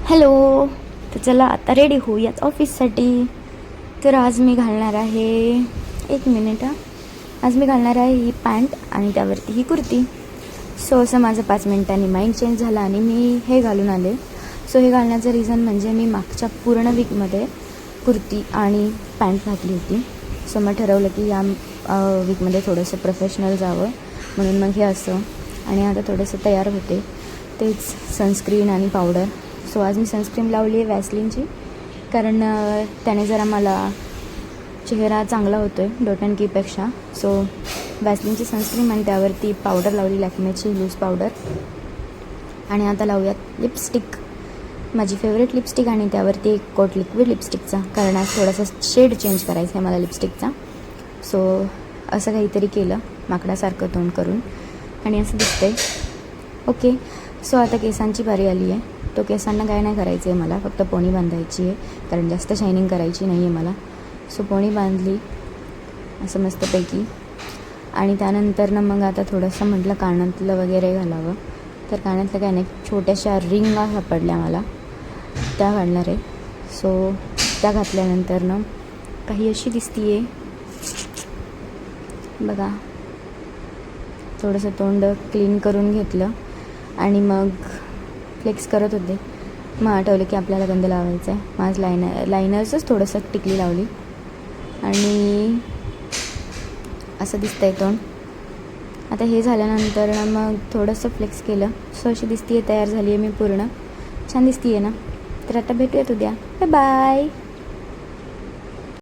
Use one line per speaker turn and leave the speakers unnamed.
Hello. तर चला आता रेडी होऊयाच ऑफिससाठी. तर आज मी घालणार आहे, एक मिनिट आज मी घालणार आहे ही पॅन्ट आणि त्यावरती ही कुर्ती. सो असं माझं 5 मिनिटांनी माइंड चेंज झाला आणि मी हे घालून आले. सो हे घालण्याचं रिझन म्हणजे मी मागच्या पूर्ण वीकमध्ये कुर्ती आणि पॅन्ट घातली होती. सो मग ठरवलं की या वीकमध्ये थोडंसं प्रोफेशनल जावं, म्हणून मग हे असं. आणि आता थोडंसं तयार होते, तेच सनस्क्रीन आणि पावडर. सो आज मी सनस्क्रीन लावली आहे वॅसलीनची, कारण त्याने जरा मला चेहरा चांगला होतो आहे डॉट अँड कीपेक्षा. सो वॅसलीनची सनस्क्रीन आणि त्यावरती पावडर लावली, लॅक्मेची लूज पावडर. आणि आता लावूयात लिपस्टिक, माझी फेवरेट लिपस्टिक, आणि त्यावरती एक कोट लिक्विड लिपस्टिकचा, कारण आज थोडासा शेड चेंज करायचा आहे मला लिपस्टिकचा. सो असं काहीतरी केलं माकडासारखं तोंड करून, आणि असं दिसतंय. ओके. सो आता केसांची बारी आली आहे. तो केसांना काय नाही करायचं आहे मला, फक्त पोणी बांधायची आहे, कारण जास्त शायनिंग करायची नाही आहे मला. सो पोणी बांधली असं मस्तपैकी. आणि त्यानंतर मग आता थोडंसं म्हटलं कानातलं वगैरे घालावं. तर कानातलं काय नाही, छोट्याशा रिंगा सापडल्या मला, त्या घालणार आहे. सो त्या घातल्यानंतर काही अशी दिसती आहे बघा. थोडंसं तोंड क्लीन करून घेतलं आणि मग फ्लेक्स करत होते. मग आठवलं की आपल्याला गंध लावायचा आहे. माझं लायनर्सच थोडंसं टिकली लावली आणि असं दिसतंय तोंड. आता हे झाल्यानंतर मग थोडंसं फ्लेक्स केलं. सो अशी दिसती आहे, तयार झाली आहे मी पूर्ण. छान दिसती आहे ना. तर आता भेटूयात उद्या. Bye bye.